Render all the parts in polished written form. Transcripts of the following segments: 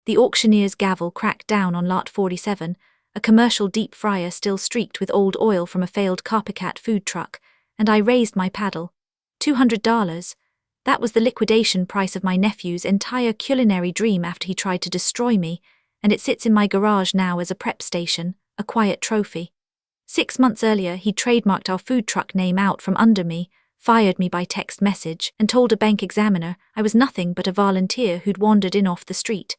The auctioneer's gavel cracked down on lot 47, a commercial deep fryer still streaked with old oil from a failed copycat food truck, and I raised my paddle. $200. That was the liquidation price of my nephew's entire culinary dream after he tried to destroy me, and it sits in my garage now as a prep station, a quiet trophy. 6 months earlier, he trademarked our food truck name out from under me, fired me by text message, and told a bank examiner I was nothing but a volunteer who'd wandered in off the street.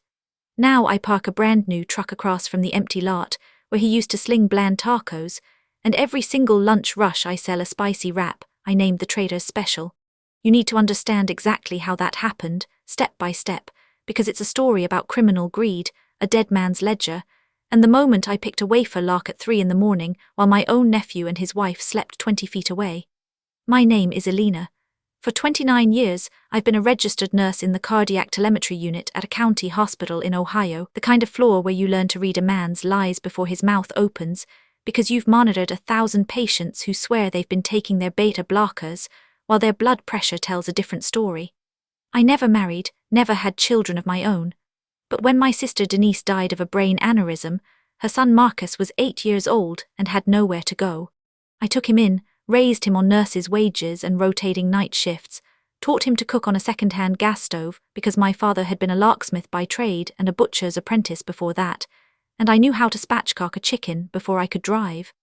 Now I park a brand new truck across from the empty lot where he used to sling bland tacos, and every single lunch rush I sell a spicy wrap I named the Traitor's Special. You need to understand exactly how that happened, step by step, because it's a story about criminal greed, a dead man's ledger, and the moment I picked a wafer lark at 3 a.m. while my own nephew and his wife slept 20 feet away. My name is Eleanor. For 29 years, I've been a registered nurse in the cardiac telemetry unit at a county hospital in Ohio, the kind of floor where you learn to read a man's lies before his mouth opens, because you've monitored 1,000 patients who swear they've been taking their beta blockers, while their blood pressure tells a different story. I never married, never had children of my own. But when my sister Denise died of a brain aneurysm, her son Marcus was 8 years old and had nowhere to go. I took him in, raised him on nurses' wages and rotating night shifts, taught him to cook on a second-hand gas stove because my father had been a locksmith by trade and a butcher's apprentice before that, and I knew how to spatchcock a chicken before I could drive.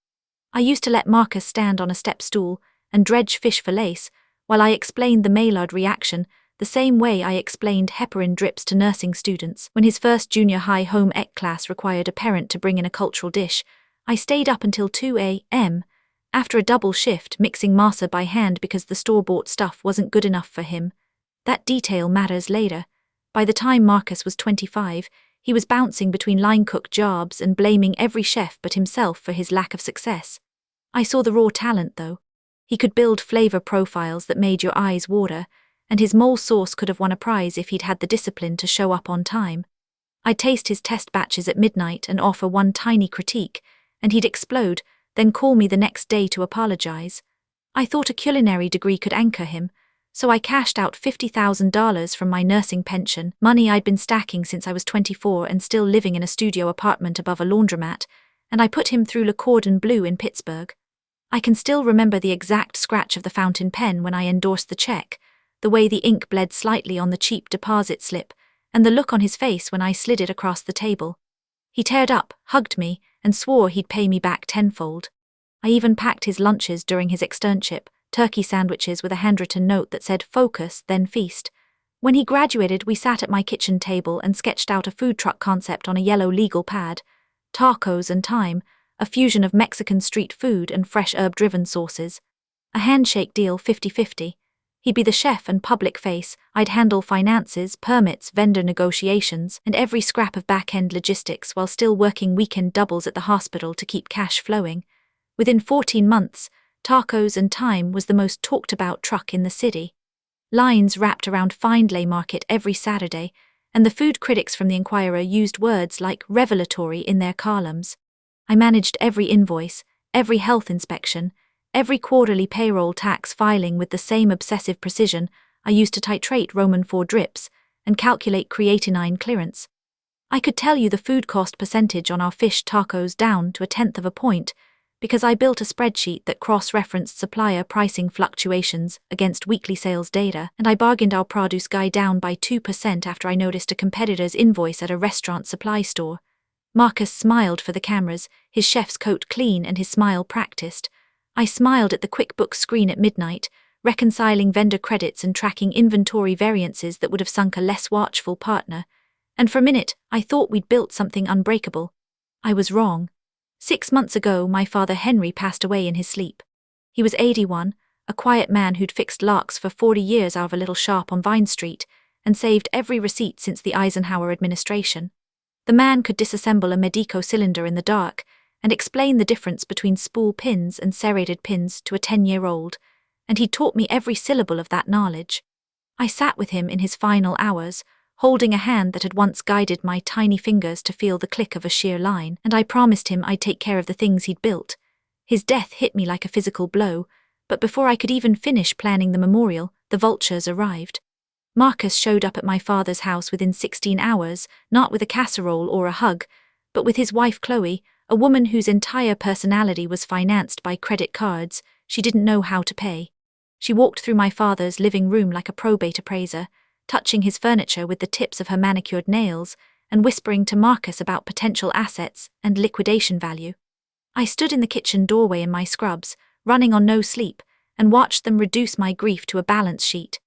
I used to let Marcus stand on a step stool and dredge fish for lace while I explained the Maillard reaction the same way I explained heparin drips to nursing students when his first junior high home ec class required a parent to bring in a cultural dish. I stayed up until 2 a.m., after a double shift mixing masa by hand because the store-bought stuff wasn't good enough for him. That detail matters later. By the time Marcus was 25, he was bouncing between line cook jobs and blaming every chef but himself for his lack of success. I saw the raw talent, though. He could build flavor profiles that made your eyes water, and his mole sauce could have won a prize if he'd had the discipline to show up on time. I'd taste his test batches at midnight and offer one tiny critique, and he'd explode, then call me the next day to apologize. I thought a culinary degree could anchor him, so I cashed out $50,000 from my nursing pension, money I'd been stacking since I was 24 and still living in a studio apartment above a laundromat, and I put him through Le Cordon Bleu in Pittsburgh. I can still remember the exact scratch of the fountain pen when I endorsed the check, the way the ink bled slightly on the cheap deposit slip, and the look on his face when I slid it across the table. He teared up, hugged me, and swore he'd pay me back tenfold. I even packed his lunches during his externship, turkey sandwiches with a handwritten note that said "Focus, then feast." When he graduated, we sat at my kitchen table and sketched out a food truck concept on a yellow legal pad. Tacos and thyme, a fusion of Mexican street food and fresh herb-driven sauces. A handshake deal 50-50. He'd be the chef and public face, I'd handle finances, permits, vendor negotiations, and every scrap of back-end logistics while still working weekend doubles at the hospital to keep cash flowing. Within 14 months, Tacos and Thyme was the most talked-about truck in the city. Lines wrapped around Findlay Market every Saturday, and the food critics from the Inquirer used words like revelatory in their columns. I managed every invoice, every health inspection, every quarterly payroll tax filing with the same obsessive precision I used to titrate Roman 4 drips and calculate creatinine clearance. I could tell you the food cost percentage on our fish tacos down to 1/10 of a point because I built a spreadsheet that cross-referenced supplier pricing fluctuations against weekly sales data, and I bargained our produce guy down by 2% after I noticed a competitor's invoice at a restaurant supply store. Marcus smiled for the cameras, his chef's coat clean and his smile practiced. I smiled at the QuickBooks screen at midnight, reconciling vendor credits and tracking inventory variances that would have sunk a less watchful partner. And for a minute, I thought we'd built something unbreakable. I was wrong. 6 months ago, my father Henry passed away in his sleep. He was 81, a quiet man who'd fixed locks for 40 years out of a little shop on Vine Street and saved every receipt since the Eisenhower administration. The man could disassemble a Medico cylinder in the dark and explain the difference between spool pins and serrated pins to a 10-year-old, and he taught me every syllable of that knowledge. I sat with him in his final hours, holding a hand that had once guided my tiny fingers to feel the click of a shear line, and I promised him I'd take care of the things he'd built. His death hit me like a physical blow, but before I could even finish planning the memorial, the vultures arrived. Marcus showed up at my father's house within 16 hours, not with a casserole or a hug, but with his wife Chloe, a woman whose entire personality was financed by credit cards she didn't know how to pay. She walked through my father's living room like a probate appraiser, touching his furniture with the tips of her manicured nails and whispering to Marcus about potential assets and liquidation value. I stood in the kitchen doorway in my scrubs, running on no sleep, and watched them reduce my grief to a balance sheet.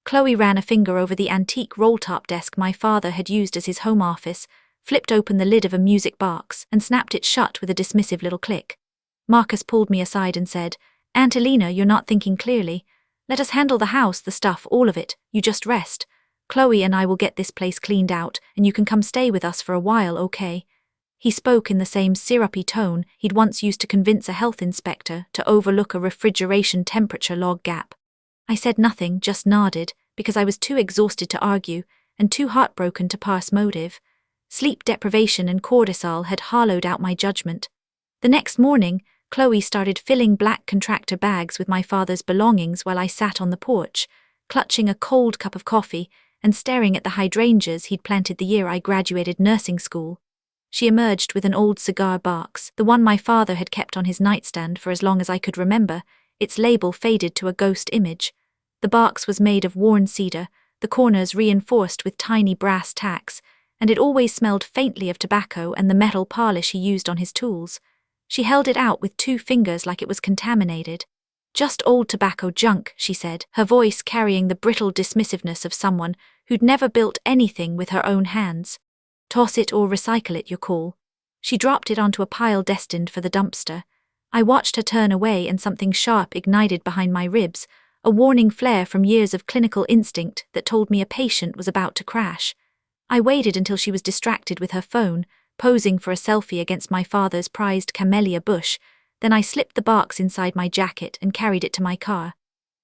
Chloe ran a finger over the antique roll-top desk my father had used as his home office, flipped open the lid of a music box, and snapped it shut with a dismissive little click. Marcus pulled me aside and said, "Aunt Eleanor, you're not thinking clearly. Let us handle the house, the stuff, all of it. You just rest. Chloe and I will get this place cleaned out, and you can come stay with us for a while, okay?" He spoke in the same syrupy tone he'd once used to convince a health inspector to overlook a refrigeration temperature log gap. I said nothing, just nodded, because I was too exhausted to argue and too heartbroken to parse motive. Sleep deprivation and cortisol had hollowed out my judgment. The next morning, Chloe started filling black contractor bags with my father's belongings while I sat on the porch, clutching a cold cup of coffee and staring at the hydrangeas he'd planted the year I graduated nursing school. She emerged with an old cigar box, the one my father had kept on his nightstand for as long as I could remember, its label faded to a ghost image. The box was made of worn cedar, the corners reinforced with tiny brass tacks, and it always smelled faintly of tobacco and the metal polish he used on his tools. She held it out with 2 fingers like it was contaminated. "Just old tobacco junk," she said, her voice carrying the brittle dismissiveness of someone who'd never built anything with her own hands. "Toss it or recycle it, your call." She dropped it onto a pile destined for the dumpster. I watched her turn away and something sharp ignited behind my ribs, a warning flare from years of clinical instinct that told me a patient was about to crash. I waited until she was distracted with her phone, posing for a selfie against my father's prized camellia bush, then I slipped the box inside my jacket and carried it to my car.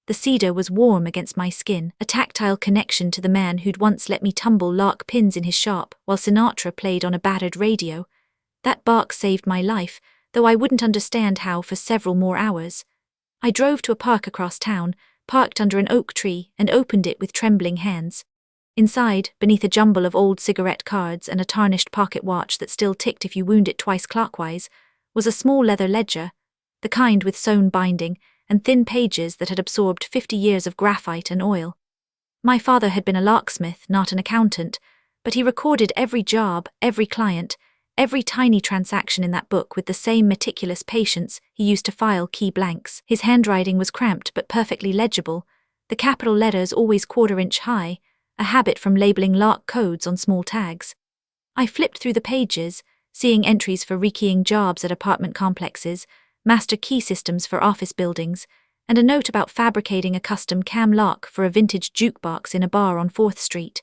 The cedar was warm against my skin, a tactile connection to the man who'd once let me tumble lock pins in his shop while Sinatra played on a battered radio. That box saved my life, though I wouldn't understand how for several more hours. I drove to a park across town, parked under an oak tree, and opened it with trembling hands. Inside, beneath a jumble of old cigarette cards and a tarnished pocket watch that still ticked if you wound it twice clockwise, was a small leather ledger, the kind with sewn binding and thin pages that had absorbed 50 years of graphite and oil. My father had been a locksmith, not an accountant, but he recorded every job, every client, every tiny transaction in that book with the same meticulous patience he used to file key blanks. His handwriting was cramped but perfectly legible, the capital letters always 1/4 inch high, a habit from labeling lock codes on small tags. I flipped through the pages, seeing entries for rekeying jobs at apartment complexes, master key systems for office buildings, and a note about fabricating a custom cam lock for a vintage jukebox in a bar on 4th Street.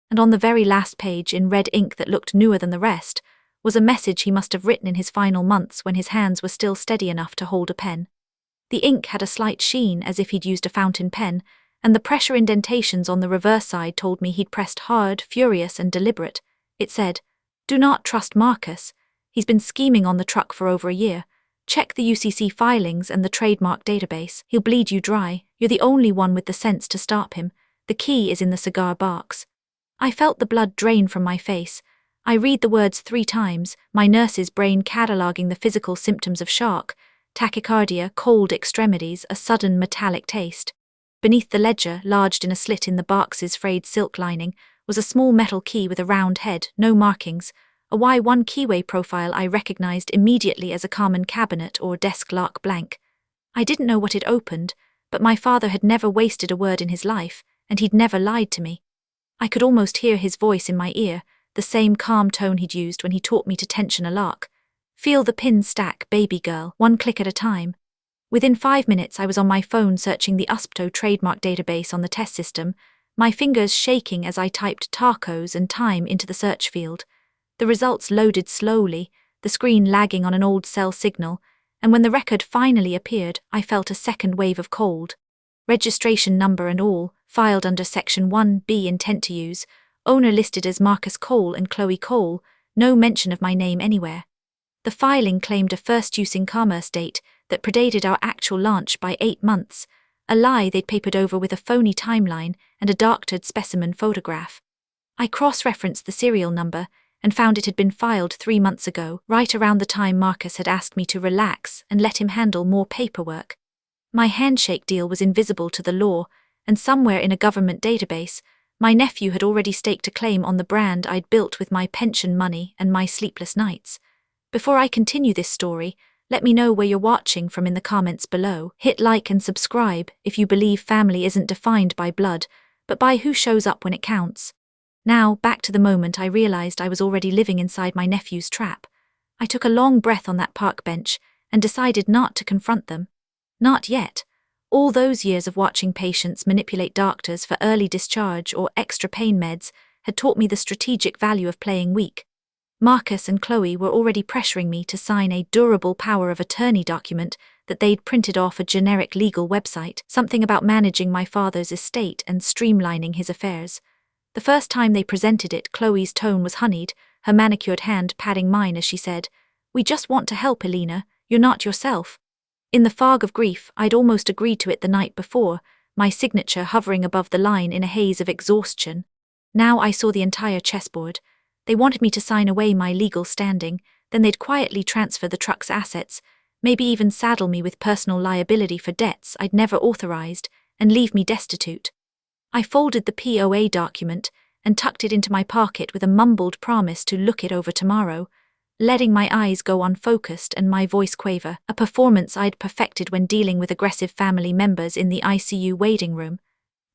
And on the very last page, in red ink that looked newer than the rest, was a message he must have written in his final months when his hands were still steady enough to hold a pen. The ink had a slight sheen as if he'd used a fountain pen, and the pressure indentations on the reverse side told me he'd pressed hard, furious, and deliberate. It said, "Do not trust Marcus. He's been scheming on the truck for over a year. Check the UCC filings and the trademark database. He'll bleed you dry. You're the only one with the sense to stop him. The key is in the cigar box." I felt the blood drain from my face. I read the words 3 times, my nurse's brain cataloguing the physical symptoms of shock: tachycardia, cold extremities, a sudden metallic taste. Beneath the ledger, lodged in a slit in the box's frayed silk lining, was a small metal key with a round head, no markings, a Y1 keyway profile I recognized immediately as a common cabinet or desk lock blank. I didn't know what it opened, but my father had never wasted a word in his life, and he'd never lied to me. I could almost hear his voice in my ear, the same calm tone he'd used when he taught me to tension a lock. "Feel the pins stack, baby girl, 1 click at a time." Within 5 minutes I was on my phone searching the USPTO trademark database on the test system, my fingers shaking as I typed tacos and time into the search field. The results loaded slowly, the screen lagging on an old cell signal, and when the record finally appeared, I felt a second wave of cold. Registration number and all, filed under Section 1B intent to use, owner listed as Marcus Cole and Chloe Cole, no mention of my name anywhere. The filing claimed a first use in commerce date that predated our actual launch by 8 months, a lie they'd papered over with a phony timeline and a doctored specimen photograph. I cross-referenced the serial number and found it had been filed 3 months ago, right around the time Marcus had asked me to relax and let him handle more paperwork. My handshake deal was invisible to the law, and somewhere in a government database, my nephew had already staked a claim on the brand I'd built with my pension money and my sleepless nights. Before I continue this story, let me know where you're watching from in the comments below. Hit like and subscribe if you believe family isn't defined by blood, but by who shows up when it counts. Now, back to the moment I realized I was already living inside my nephew's trap. I took a long breath on that park bench and decided not to confront them. Not yet. All those years of watching patients manipulate doctors for early discharge or extra pain meds had taught me the strategic value of playing weak. Marcus and Chloe were already pressuring me to sign a durable power of attorney document that they'd printed off a generic legal website, something about managing my father's estate and streamlining his affairs. The first time they presented it, Chloe's tone was honeyed, her manicured hand patting mine as she said, "We just want to help, Eleanor, you're not yourself." In the fog of grief, I'd almost agreed to it the night before, my signature hovering above the line in a haze of exhaustion. Now I saw the entire chessboard. They wanted me to sign away my legal standing, then they'd quietly transfer the truck's assets, maybe even saddle me with personal liability for debts I'd never authorized, and leave me destitute. I folded the POA document and tucked it into my pocket with a mumbled promise to look it over tomorrow, letting my eyes go unfocused and my voice quaver, a performance I'd perfected when dealing with aggressive family members in the ICU waiting room.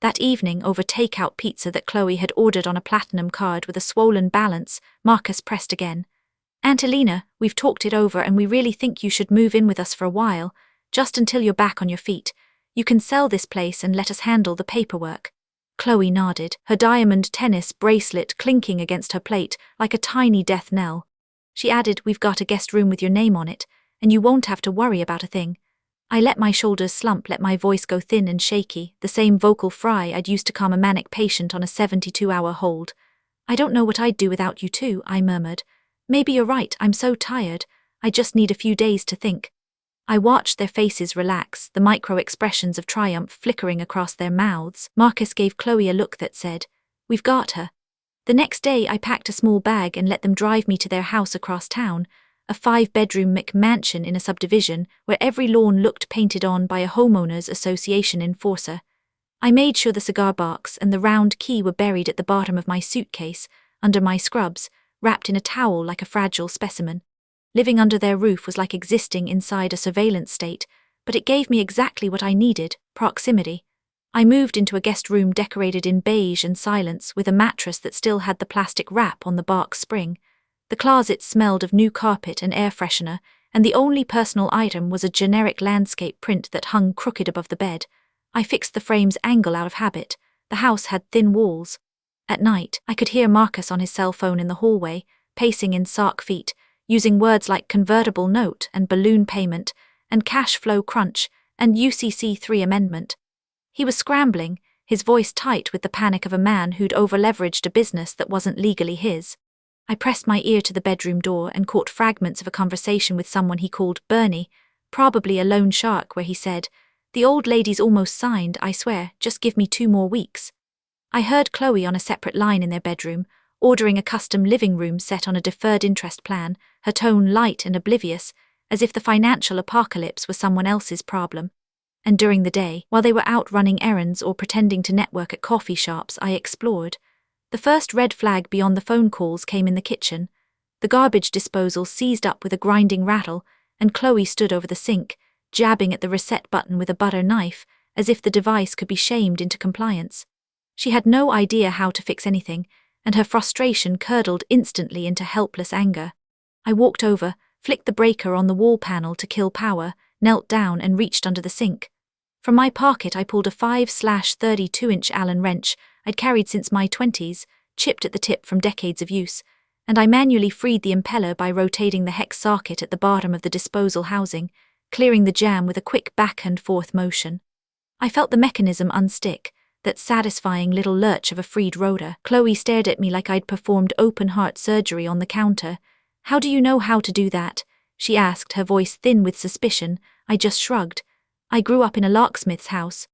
That evening, over takeout pizza that Chloe had ordered on a platinum card with a swollen balance, Marcus pressed again. "Aunt Eleanor, we've talked it over and we really think you should move in with us for a while, just until you're back on your feet. You can sell this place and let us handle the paperwork." Chloe nodded, her diamond tennis bracelet clinking against her plate like a tiny death knell. She added, "We've got a guest room with your name on it, and you won't have to worry about a thing." I let my shoulders slump, let my voice go thin and shaky, the same vocal fry I'd used to calm a manic patient on a 72-hour hold. "I don't know what I'd do without you too," I murmured. "Maybe you're right, I'm so tired. I just need a few days to think." I watched their faces relax, the micro-expressions of triumph flickering across their mouths. Marcus gave Chloe a look that said, "We've got her." The next day I packed a small bag and let them drive me to their house across town, a 5-bedroom McMansion in a subdivision where every lawn looked painted on by a homeowners association enforcer. I made sure the cigar box and the round key were buried at the bottom of my suitcase, under my scrubs, wrapped in a towel like a fragile specimen. Living under their roof was like existing inside a surveillance state, but it gave me exactly what I needed, proximity. I moved into a guest room decorated in beige and silence, with a mattress that still had the plastic wrap on the bark spring. The closet smelled of new carpet and air freshener, and the only personal item was a generic landscape print that hung crooked above the bed. I fixed the frame's angle out of habit. The house had thin walls. At night, I could hear Marcus on his cell phone in the hallway, pacing in sock feet, using words like convertible note and balloon payment, and cash flow crunch, and UCC3 amendment. He was scrambling, his voice tight with the panic of a man who'd over-leveraged a business that wasn't legally his. I pressed my ear to the bedroom door and caught fragments of a conversation with someone he called Bernie, probably a loan shark, where he said, "The old lady's almost signed, I swear, just give me 2 more weeks." I heard Chloe on a separate line in their bedroom, ordering a custom living room set on a deferred interest plan, her tone light and oblivious, as if the financial apocalypse was someone else's problem. And during the day, while they were out running errands or pretending to network at coffee shops, I explored. The first red flag beyond the phone calls came in the kitchen. The garbage disposal seized up with a grinding rattle, and Chloe stood over the sink, jabbing at the reset button with a butter knife, as if the device could be shamed into compliance. She had no idea how to fix anything, and her frustration curdled instantly into helpless anger. I walked over, flicked the breaker on the wall panel to kill power, knelt down and reached under the sink. From my pocket I pulled a 5/32-inch Allen wrench I'd carried since my 20s, chipped at the tip from decades of use, and I manually freed the impeller by rotating the hex socket at the bottom of the disposal housing, clearing the jam with a quick back-and-forth motion. I felt the mechanism unstick, that satisfying little lurch of a freed rotor. Chloe stared at me like I'd performed open-heart surgery on the counter. "How do you know how to do that?" she asked, her voice thin with suspicion. I just shrugged. "I grew up in a locksmith's house."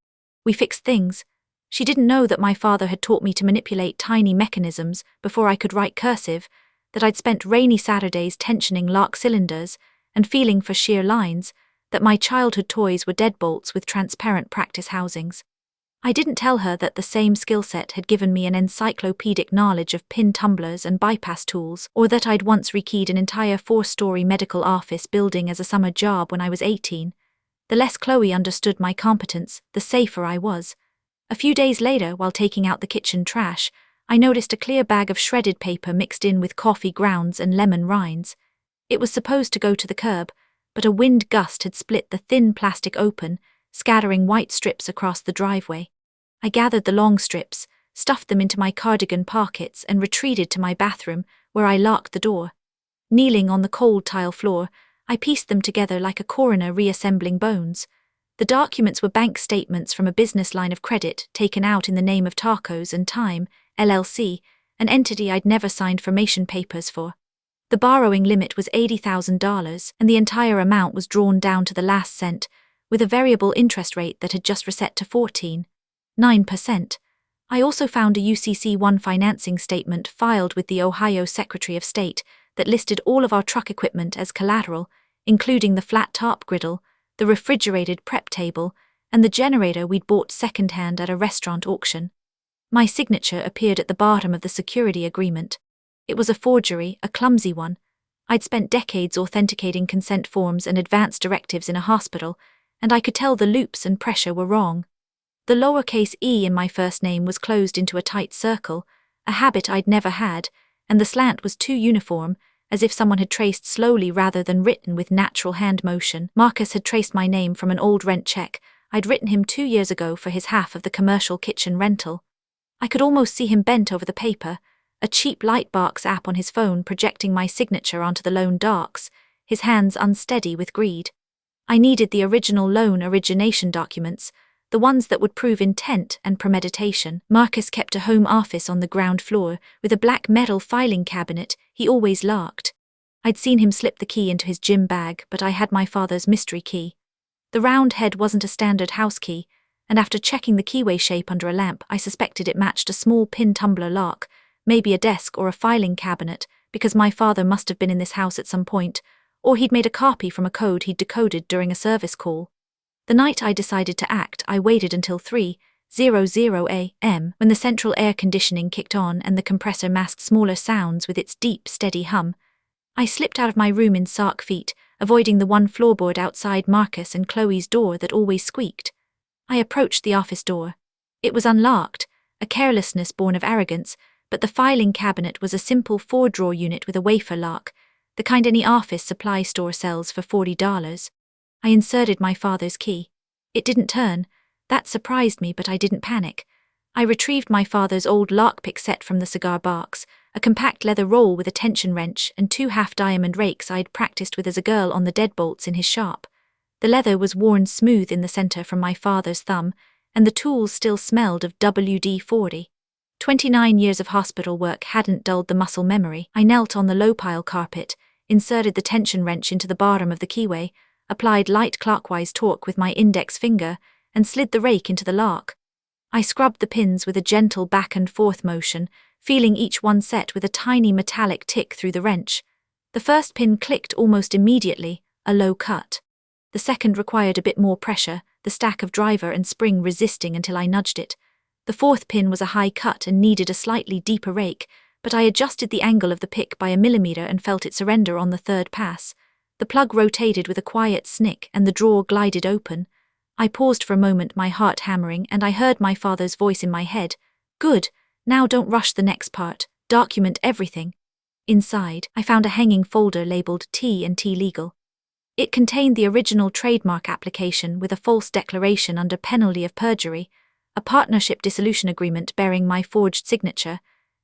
We fixed things. She didn't know that my father had taught me to manipulate tiny mechanisms before I could write cursive, that I'd spent rainy Saturdays tensioning lock cylinders and feeling for shear lines, that my childhood toys were deadbolts with transparent practice housings. I didn't tell her that the same skill set had given me an encyclopedic knowledge of pin tumblers and bypass tools, or that I'd once rekeyed an entire 4-story medical office building as a summer job when I was 18. The less Chloe understood my competence, the safer I was. A few days later, while taking out the kitchen trash, I noticed a clear bag of shredded paper mixed in with coffee grounds and lemon rinds. It was supposed to go to the curb, but a wind gust had split the thin plastic open, scattering white strips across the driveway. I gathered the long strips, stuffed them into my cardigan pockets, and retreated to my bathroom, where I locked the door. Kneeling on the cold tile floor, I pieced them together like a coroner reassembling bones. The documents were bank statements from a business line of credit taken out in the name of Tacos and Time, LLC, an entity I'd never signed formation papers for. The borrowing limit was $80,000, and the entire amount was drawn down to the last cent, with a variable interest rate that had just reset to 14.9%. I also found a UCC-1 financing statement filed with the Ohio Secretary of State that listed all of our truck equipment as collateral, including the flat-top griddle, the refrigerated prep table, and the generator we'd bought second-hand at a restaurant auction. My signature appeared at the bottom of the security agreement. It was a forgery, a clumsy one. I'd spent decades authenticating consent forms and advance directives in a hospital, and I could tell the loops and pressure were wrong. The lowercase e in my first name was closed into a tight circle, a habit I'd never had, and the slant was too uniform, as if someone had traced slowly rather than written with natural hand motion. Marcus had traced my name from an old rent check I'd written him 2 years ago for his half of the commercial kitchen rental. I could almost see him bent over the paper, a cheap Lightbox app on his phone projecting my signature onto the loan docs, his hands unsteady with greed. I needed the original loan origination documents, the ones that would prove intent and premeditation. Marcus kept a home office on the ground floor with a black metal filing cabinet he always locked. I'd seen him slip the key into his gym bag, but I had my father's mystery key. The round head wasn't a standard house key, and after checking the keyway shape under a lamp, I suspected it matched a small pin tumbler lock, maybe a desk or a filing cabinet, because my father must have been in this house at some point, or he'd made a copy from a code he'd decoded during a service call. The night I decided to act, I waited until 3:00 a.m. when the central air conditioning kicked on and the compressor masked smaller sounds with its deep, steady hum. I slipped out of my room in sock feet, avoiding the one floorboard outside Marcus and Chloe's door that always squeaked. I approached the office door. It was unlocked, a carelessness born of arrogance, but the filing cabinet was a simple 4-drawer unit with a wafer lock, the kind any office supply store sells for $40. I inserted my father's key. It didn't turn. That surprised me, but I didn't panic. I retrieved my father's old lockpick set from the cigar box, a compact leather roll with a tension wrench and 2 half-diamond rakes I'd practiced with as a girl on the deadbolts in his shop. The leather was worn smooth in the center from my father's thumb, and the tools still smelled of WD-40. 29 years of hospital work hadn't dulled the muscle memory. I knelt on the low-pile carpet, inserted the tension wrench into the bottom of the keyway, applied light clockwise torque with my index finger, and slid the rake into the lock. I scrubbed the pins with a gentle back and forth motion, feeling each one set with a tiny metallic tick through the wrench. The first pin clicked almost immediately, a low cut. The second required a bit more pressure, the stack of driver and spring resisting until I nudged it. The fourth pin was a high cut and needed a slightly deeper rake, but I adjusted the angle of the pick by a millimeter and felt it surrender on the third pass. The plug rotated with a quiet snick and the drawer glided open. I paused for a moment, my heart hammering, and I heard my father's voice in my head. "Good, now don't rush the next part, document everything." Inside, I found a hanging folder labeled T&T Legal. It contained the original trademark application with a false declaration under penalty of perjury, a partnership dissolution agreement bearing my forged signature,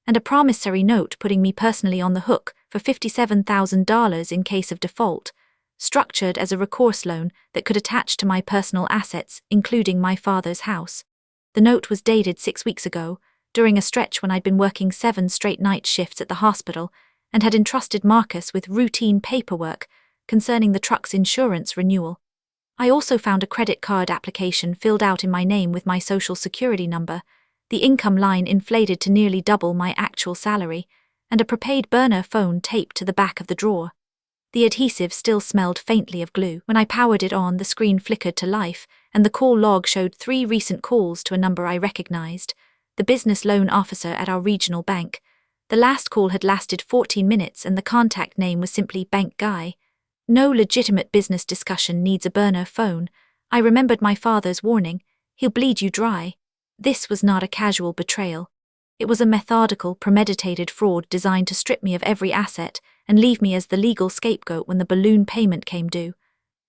and a promissory note putting me personally on the hook for $57,000 in case of default, structured as a recourse loan that could attach to my personal assets, including my father's house. The note was dated 6 weeks ago, during a stretch when I'd been working 7 straight night shifts at the hospital and had entrusted Marcus with routine paperwork concerning the truck's insurance renewal. I also found a credit card application filled out in my name with my social security number, the income line inflated to nearly double my actual salary, and a prepaid burner phone taped to the back of the drawer. The adhesive still smelled faintly of glue. When I powered it on, the screen flickered to life, and the call log showed 3 recent calls to a number I recognized, the business loan officer at our regional bank. The last call had lasted 14 minutes and the contact name was simply Bank Guy. No legitimate business discussion needs a burner phone. I remembered my father's warning, he'll bleed you dry. This was not a casual betrayal. It was a methodical, premeditated fraud designed to strip me of every asset and leave me as the legal scapegoat when the balloon payment came due.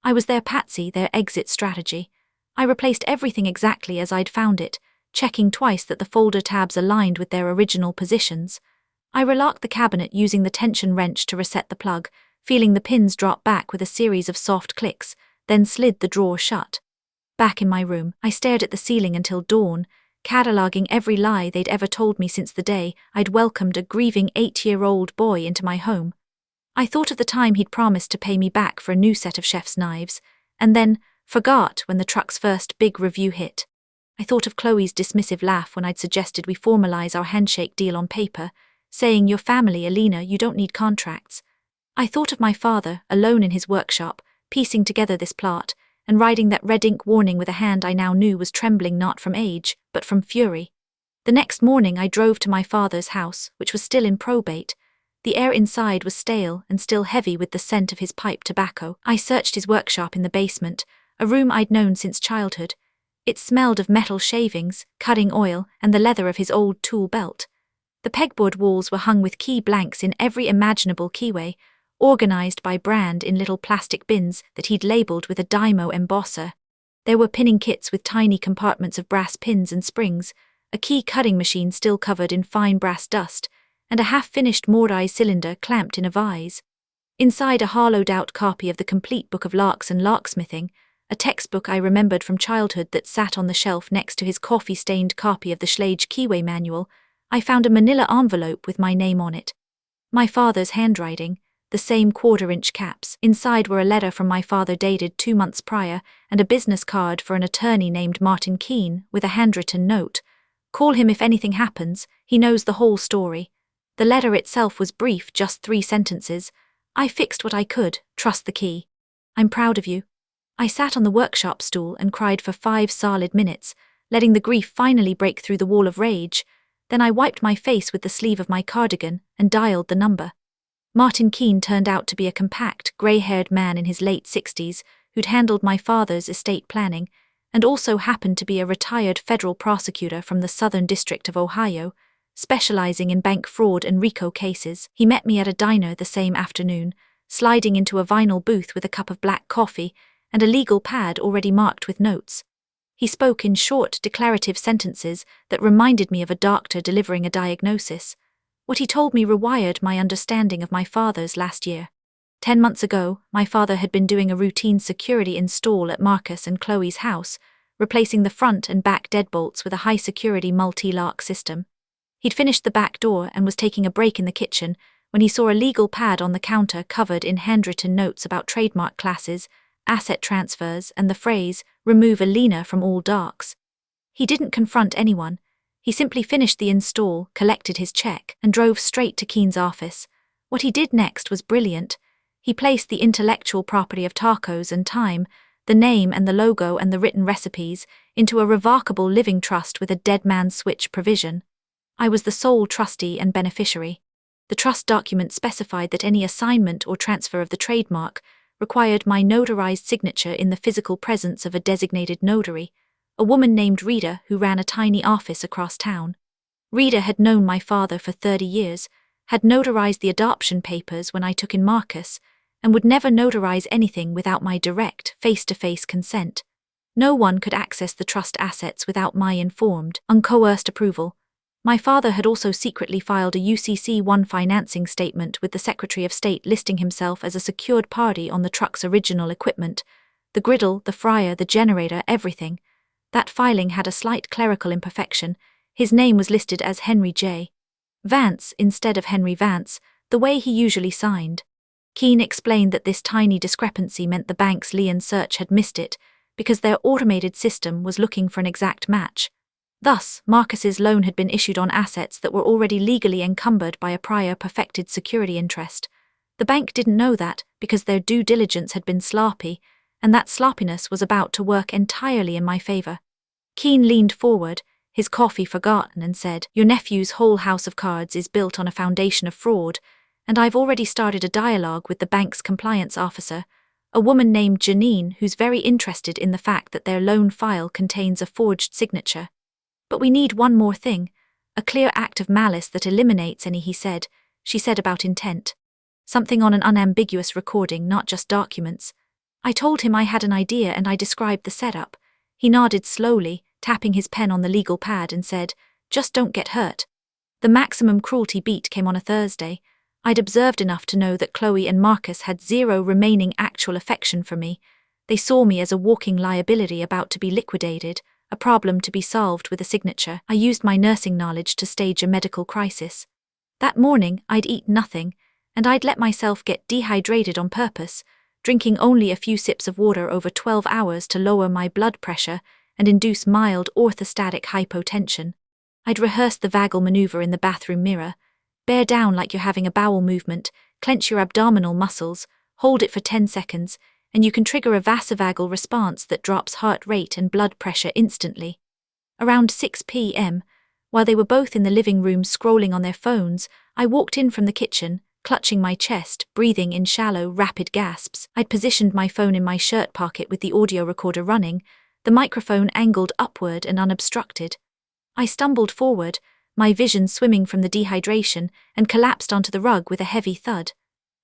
I was their patsy, their exit strategy. I replaced everything exactly as I'd found it, checking twice that the folder tabs aligned with their original positions. I relocked the cabinet using the tension wrench to reset the plug, feeling the pins drop back with a series of soft clicks, then slid the drawer shut. Back in my room, I stared at the ceiling until dawn, cataloguing every lie they'd ever told me since the day I'd welcomed a grieving 8-year-old boy into my home. I thought of the time he'd promised to pay me back for a new set of chef's knives, and then forgot when the truck's first big review hit. I thought of Chloe's dismissive laugh when I'd suggested we formalize our handshake deal on paper, saying, "Your family, Eleanor, you don't need contracts." I thought of my father, alone in his workshop, piecing together this plot, and writing that red ink warning with a hand I now knew was trembling not from age, but from fury. The next morning I drove to my father's house, which was still in probate. The air inside was stale and still heavy with the scent of his pipe tobacco. I searched his workshop in the basement, a room I'd known since childhood. It smelled of metal shavings, cutting oil, and the leather of his old tool belt. The pegboard walls were hung with key blanks in every imaginable keyway, organized by brand in little plastic bins that he'd labeled with a Dymo embosser. There were pinning kits with tiny compartments of brass pins and springs, a key cutting machine still covered in fine brass dust, and a half-finished Mordai cylinder clamped in a vise. Inside, a hollowed-out copy of the Complete Book of Larks and Larksmithing, a textbook I remembered from childhood that sat on the shelf next to his coffee-stained copy of the Schlage Keyway Manual, I found a manila envelope with my name on it. My father's handwriting, the same 1/4-inch caps. Inside were a letter from my father dated 2 months prior and a business card for an attorney named Martin Keene with a handwritten note. "Call him if anything happens, he knows the whole story." The letter itself was brief, just 3 sentences. "I fixed what I could, trust the key. I'm proud of you." I sat on the workshop stool and cried for 5 solid minutes, letting the grief finally break through the wall of rage. Then I wiped my face with the sleeve of my cardigan and dialed the number. Martin Keene turned out to be a compact, grey-haired man in his late 60s who'd handled my father's estate planning and also happened to be a retired federal prosecutor from the Southern District of Ohio, specializing in bank fraud and RICO cases. He met me at a diner the same afternoon, sliding into a vinyl booth with a cup of black coffee and a legal pad already marked with notes. He spoke in short, declarative sentences that reminded me of a doctor delivering a diagnosis. What he told me rewired my understanding of my father's last year. 10 months ago, my father had been doing a routine security install at Marcus and Chloe's house, replacing the front and back deadbolts with a high-security multi-lock system. He'd finished the back door and was taking a break in the kitchen when he saw a legal pad on the counter covered in handwritten notes about trademark classes, asset transfers, and the phrase, "Remove Eleanor from all docs." He didn't confront anyone. He simply finished the install, collected his check, and drove straight to Keene's office. What he did next was brilliant. He placed the intellectual property of tacos and time, the name and the logo and the written recipes, into a revocable living trust with a dead man's switch provision. I was the sole trustee and beneficiary. The trust document specified that any assignment or transfer of the trademark required my notarized signature in the physical presence of a designated notary, a woman named Rita who ran a tiny office across town. Rita had known my father for 30 years, had notarized the adoption papers when I took in Marcus, and would never notarize anything without my direct, face-to-face consent. No one could access the trust assets without my informed, uncoerced approval. My father had also secretly filed a UCC-1 financing statement with the Secretary of State listing himself as a secured party on the truck's original equipment, the griddle, the fryer, the generator, everything. That filing had a slight clerical imperfection. His name was listed as Henry J. Vance instead of Henry Vance, the way he usually signed. Keane explained that this tiny discrepancy meant the bank's lien search had missed it, because their automated system was looking for an exact match. Thus, Marcus's loan had been issued on assets that were already legally encumbered by a prior perfected security interest. The bank didn't know that, because their due diligence had been sloppy, and that sloppiness was about to work entirely in my favor. Keane leaned forward, his coffee forgotten, and said, "Your nephew's whole house of cards is built on a foundation of fraud, and I've already started a dialogue with the bank's compliance officer, a woman named Janine who's very interested in the fact that their loan file contains a forged signature. But we need one more thing, a clear act of malice that eliminates any," she said about intent. "Something on an unambiguous recording, not just documents." I told him I had an idea and I described the setup. He nodded slowly, tapping his pen on the legal pad, and said, "Just don't get hurt." The maximum cruelty beat came on a Thursday. I'd observed enough to know that Chloe and Marcus had zero remaining actual affection for me. They saw me as a walking liability about to be liquidated, a problem to be solved with a signature. I used my nursing knowledge to stage a medical crisis. That morning, I'd eat nothing, and I'd let myself get dehydrated on purpose, drinking only a few sips of water over 12 hours to lower my blood pressure and induce mild orthostatic hypotension. I'd rehearsed the vagal maneuver in the bathroom mirror. Bear down like you're having a bowel movement, clench your abdominal muscles, hold it for 10 seconds, and you can trigger a vasovagal response that drops heart rate and blood pressure instantly. Around 6 p.m., while they were both in the living room scrolling on their phones, I walked in from the kitchen, clutching my chest, breathing in shallow, rapid gasps. I'd positioned my phone in my shirt pocket with the audio recorder running, the microphone angled upward and unobstructed. I stumbled forward, my vision swimming from the dehydration, and collapsed onto the rug with a heavy thud.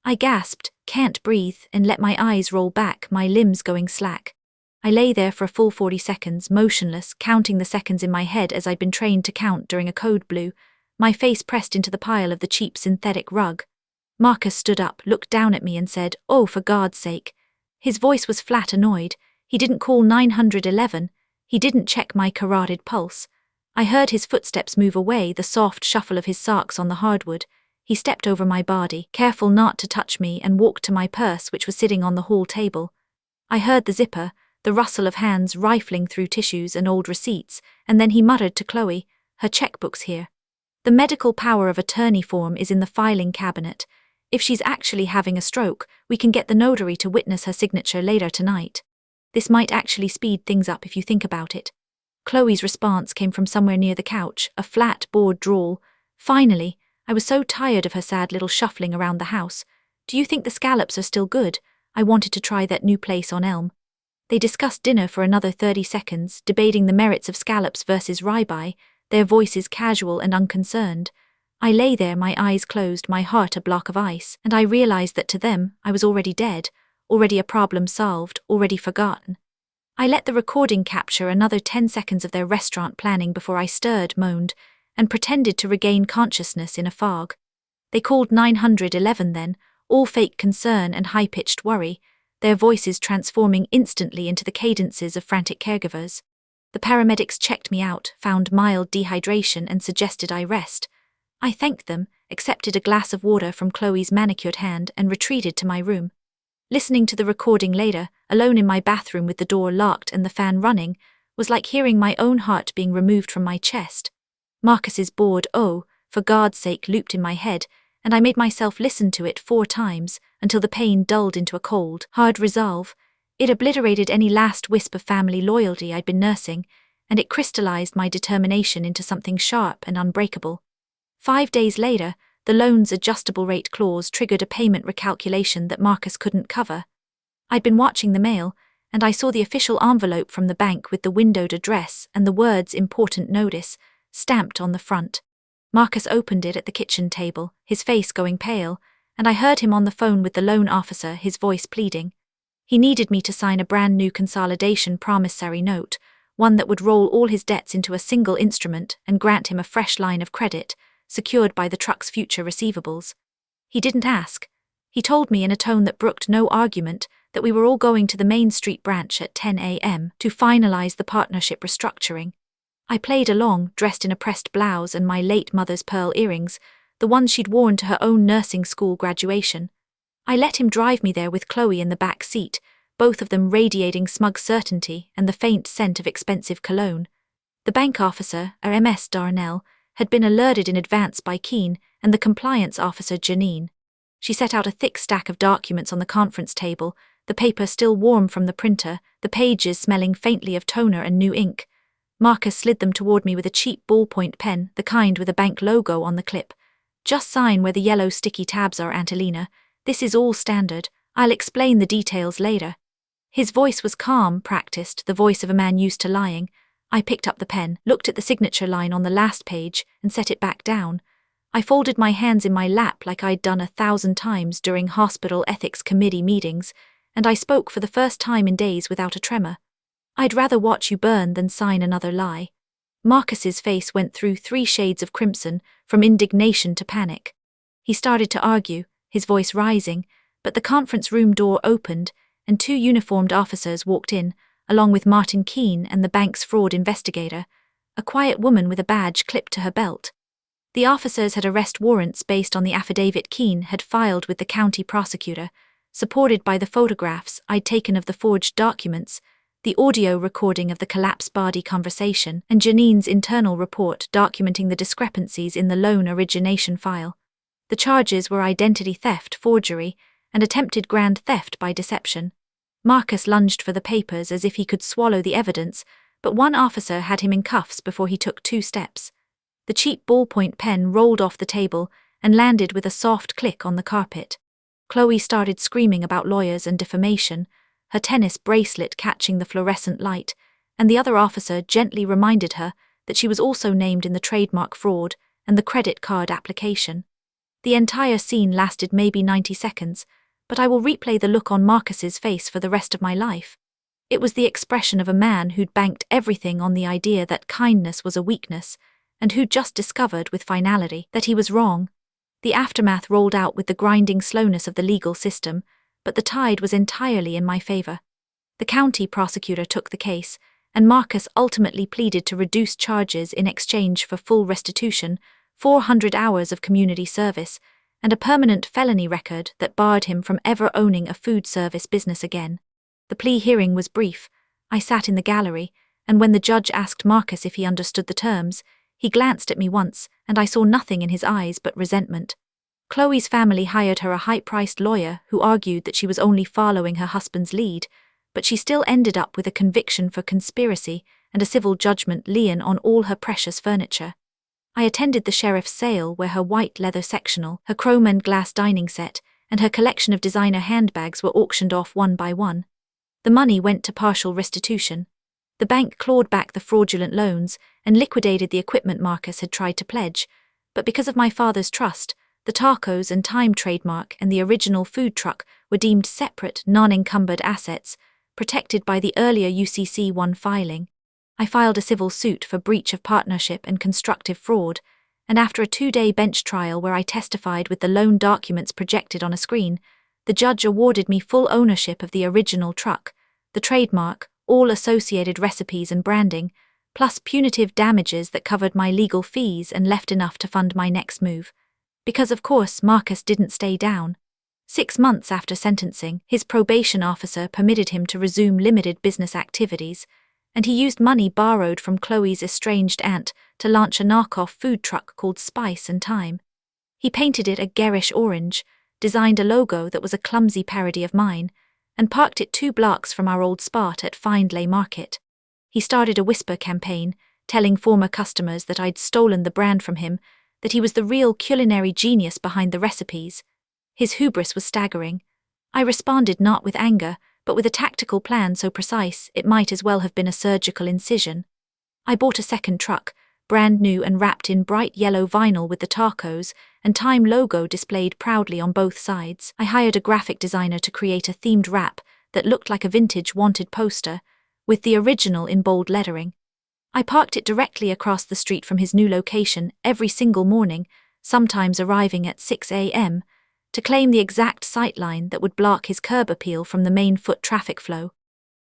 I gasped, "Can't breathe," and let my eyes roll back, my limbs going slack. I lay there for a full 40 seconds, motionless, counting the seconds in my head as I'd been trained to count during a code blue, my face pressed into the pile of the cheap synthetic rug. Marcus stood up, looked down at me and said, "Oh, for God's sake." His voice was flat annoyed. He didn't call 911. He didn't check my carotid pulse. I heard his footsteps move away, the soft shuffle of his socks on the hardwood. He stepped over my body, careful not to touch me, and walked to my purse, which was sitting on the hall table. I heard the zipper, the rustle of hands rifling through tissues and old receipts, and then he muttered to Chloe, "Her checkbook's here. The medical power of attorney form is in the filing cabinet. If she's actually having a stroke, we can get the notary to witness her signature later tonight. This might actually speed things up if you think about it." Chloe's response came from somewhere near the couch, a flat, bored drawl. "Finally." I was so tired of her sad little shuffling around the house. "Do you think the scallops are still good? I wanted to try that new place on Elm." They discussed dinner for another 30 seconds, debating the merits of scallops versus ribeye, their voices casual and unconcerned. I lay there, my eyes closed, my heart a block of ice, and I realized that to them, I was already dead, already a problem solved, already forgotten. I let the recording capture another 10 seconds of their restaurant planning before I stirred, moaned, and pretended to regain consciousness in a fog. They called 911 then, all fake concern and high-pitched worry, their voices transforming instantly into the cadences of frantic caregivers. The paramedics checked me out, found mild dehydration, and suggested I rest. I thanked them, accepted a glass of water from Chloe's manicured hand, and retreated to my room. Listening to the recording later, alone in my bathroom with the door locked and the fan running, was like hearing my own heart being removed from my chest. Marcus's bored "oh, for God's sake" looped in my head, and I made myself listen to it 4 times, until the pain dulled into a cold, hard resolve. It obliterated any last wisp of family loyalty I'd been nursing, and it crystallized my determination into something sharp and unbreakable. 5 days later, the loan's adjustable rate clause triggered a payment recalculation that Marcus couldn't cover. I'd been watching the mail, and I saw the official envelope from the bank with the windowed address and the words "important notice" stamped on the front. Marcus opened it at the kitchen table, his face going pale, and I heard him on the phone with the loan officer, his voice pleading. He needed me to sign a brand new consolidation promissory note, one that would roll all his debts into a single instrument and grant him a fresh line of credit, secured by the truck's future receivables. He didn't ask. He told me in a tone that brooked no argument that we were all going to the Main Street branch at 10 a.m. to finalize the partnership restructuring. I played along, dressed in a pressed blouse and my late mother's pearl earrings, the ones she'd worn to her own nursing school graduation. I let him drive me there with Chloe in the back seat, both of them radiating smug certainty and the faint scent of expensive cologne. The bank officer, Ms. Darnell, had been alerted in advance by Keane and the compliance officer Janine. She set out a thick stack of documents on the conference table, the paper still warm from the printer, the pages smelling faintly of toner and new ink. Marcus slid them toward me with a cheap ballpoint pen, the kind with a bank logo on the clip. "Just sign where the yellow sticky tabs are, Aunt Eleanor. This is all standard. I'll explain the details later." His voice was calm, practiced, the voice of a man used to lying. I picked up the pen, looked at the signature line on the last page, and set it back down. I folded my hands in my lap like I'd done 1,000 times during hospital ethics committee meetings, and I spoke for the first time in days without a tremor. "I'd rather watch you burn than sign another lie." Marcus's face went through 3 shades of crimson, from indignation to panic. He started to argue, his voice rising, but the conference room door opened, and 2 uniformed officers walked in, along with Martin Keane and the bank's fraud investigator, a quiet woman with a badge clipped to her belt. The officers had arrest warrants based on the affidavit Keane had filed with the county prosecutor, supported by the photographs I'd taken of the forged documents, the audio recording of the collapsed body conversation, and Janine's internal report documenting the discrepancies in the loan origination file. The charges were identity theft, forgery, and attempted grand theft by deception. Marcus lunged for the papers as if he could swallow the evidence, but one officer had him in cuffs before he took 2 steps. The cheap ballpoint pen rolled off the table and landed with a soft click on the carpet. Chloe started screaming about lawyers and defamation, her tennis bracelet catching the fluorescent light, and the other officer gently reminded her that she was also named in the trademark fraud and the credit card application. The entire scene lasted maybe 90 seconds, but I will replay the look on Marcus's face for the rest of my life. It was the expression of a man who'd banked everything on the idea that kindness was a weakness, and who'd just discovered with finality that he was wrong. The aftermath rolled out with the grinding slowness of the legal system, but the tide was entirely in my favor. The county prosecutor took the case, and Marcus ultimately pleaded to reduce charges in exchange for full restitution, 400 hours of community service, and a permanent felony record that barred him from ever owning a food service business again. The plea hearing was brief. I sat in the gallery, and when the judge asked Marcus if he understood the terms, he glanced at me once, and I saw nothing in his eyes but resentment. Chloe's family hired her a high-priced lawyer who argued that she was only following her husband's lead, but she still ended up with a conviction for conspiracy and a civil judgment lien on all her precious furniture. I attended the sheriff's sale where her white leather sectional, her chrome and glass dining set, and her collection of designer handbags were auctioned off one by one. The money went to partial restitution. The bank clawed back the fraudulent loans and liquidated the equipment Marcus had tried to pledge, but because of my father's trust, the tacos and time trademark and the original food truck were deemed separate, non-encumbered assets, protected by the earlier UCC-1 filing. I filed a civil suit for breach of partnership and constructive fraud, and after a 2-day bench trial where I testified with the loan documents projected on a screen, the judge awarded me full ownership of the original truck, the trademark, all associated recipes and branding, plus punitive damages that covered my legal fees and left enough to fund my next move. Because of course Marcus didn't stay down. 6 months after sentencing, his probation officer permitted him to resume limited business activities, and he used money borrowed from Chloe's estranged aunt to launch a knockoff food truck called Spice and Time. He painted it a garish orange, designed a logo that was a clumsy parody of mine, and parked it 2 blocks from our old spot at Findlay Market. He started a whisper campaign, telling former customers that I'd stolen the brand from him, that he was the real culinary genius behind the recipes. His hubris was staggering. I responded not with anger, but with a tactical plan so precise it might as well have been a surgical incision. I bought a second truck, brand new and wrapped in bright yellow vinyl with the tacos and Time logo displayed proudly on both sides. I hired a graphic designer to create a themed wrap that looked like a vintage wanted poster, with the original in bold lettering. I parked it directly across the street from his new location every single morning, sometimes arriving at 6 a.m., to claim the exact sightline that would block his curb appeal from the main foot traffic flow.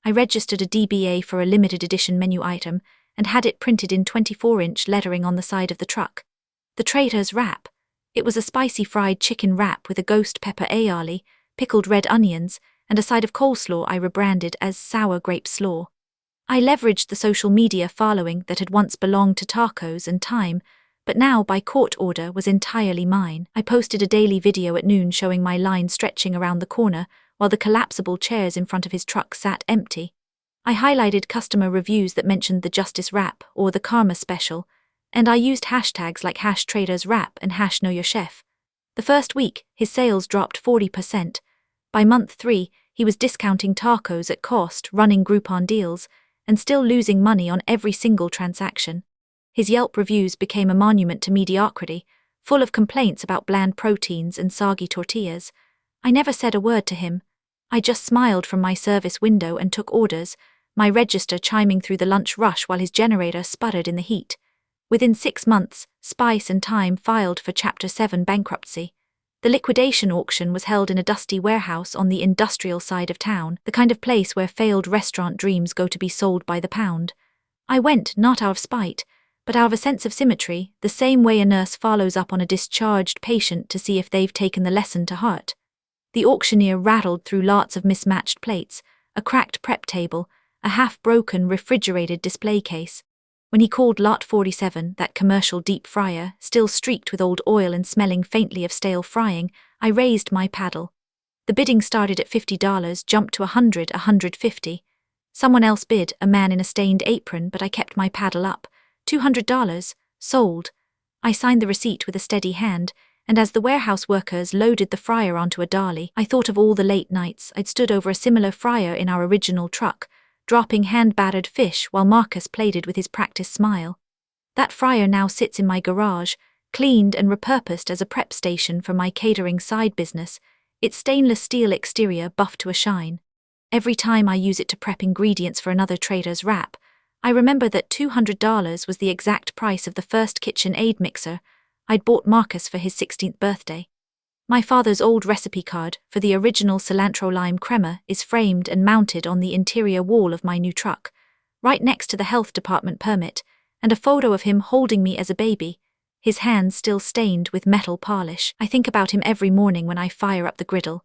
I registered a DBA for a limited edition menu item and had it printed in 24-inch lettering on the side of the truck. The Traitor's wrap. It was a spicy fried chicken wrap with a ghost pepper aioli, pickled red onions, and a side of coleslaw I rebranded as sour grape slaw. I leveraged the social media following that had once belonged to tacos and time, but now by court order was entirely mine. I posted a daily video at noon showing my line stretching around the corner while the collapsible chairs in front of his truck sat empty. I highlighted customer reviews that mentioned the Justice Wrap or the Karma Special, and I used hashtags like #TraitorsWrap and #KnowYourChef. The first week, his sales dropped 40%. By month 3, he was discounting tacos at cost, running Groupon deals, and still losing money on every single transaction. His Yelp reviews became a monument to mediocrity, full of complaints about bland proteins and soggy tortillas. I never said a word to him. I just smiled from my service window and took orders, my register chiming through the lunch rush while his generator sputtered in the heat. Within 6 months, Spice and Time filed for Chapter 7 bankruptcy. The liquidation auction was held in a dusty warehouse on the industrial side of town, the kind of place where failed restaurant dreams go to be sold by the pound. I went, not out of spite, but out of a sense of symmetry, the same way a nurse follows up on a discharged patient to see if they've taken the lesson to heart. The auctioneer rattled through lots of mismatched plates, a cracked prep table, a half-broken refrigerated display case. When he called Lot 47, that commercial deep fryer, still streaked with old oil and smelling faintly of stale frying, I raised my paddle. The bidding started at $50, jumped to $100, $150. Someone else bid, a man in a stained apron, but I kept my paddle up. $200, sold. I signed the receipt with a steady hand, and as the warehouse workers loaded the fryer onto a dolly, I thought of all the late nights I'd stood over a similar fryer in our original truck, dropping hand-battered fish while Marcus plated with his practiced smile. That fryer now sits in my garage, cleaned and repurposed as a prep station for my catering side business, its stainless steel exterior buffed to a shine. Every time I use it to prep ingredients for another Traitor's wrap, I remember that $200 was the exact price of the first KitchenAid mixer I'd bought Marcus for his 16th birthday. My father's old recipe card for the original cilantro lime crema is framed and mounted on the interior wall of my new truck, right next to the health department permit, and a photo of him holding me as a baby, his hands still stained with metal polish. I think about him every morning when I fire up the griddle.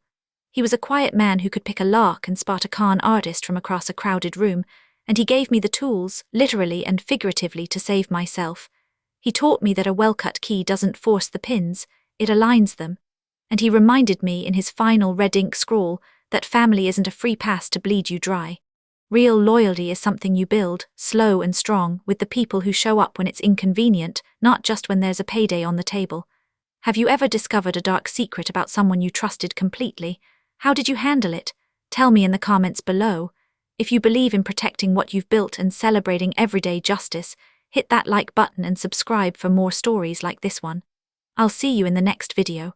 He was a quiet man who could pick a lark and spot a con artist from across a crowded room, and he gave me the tools, literally and figuratively, to save myself. He taught me that a well-cut key doesn't force the pins, it aligns them. And he reminded me in his final red ink scrawl that family isn't a free pass to bleed you dry. Real loyalty is something you build, slow and strong, with the people who show up when it's inconvenient, not just when there's a payday on the table. Have you ever discovered a dark secret about someone you trusted completely? How did you handle it? Tell me in the comments below. If you believe in protecting what you've built and celebrating everyday justice, hit that like button and subscribe for more stories like this one. I'll see you in the next video.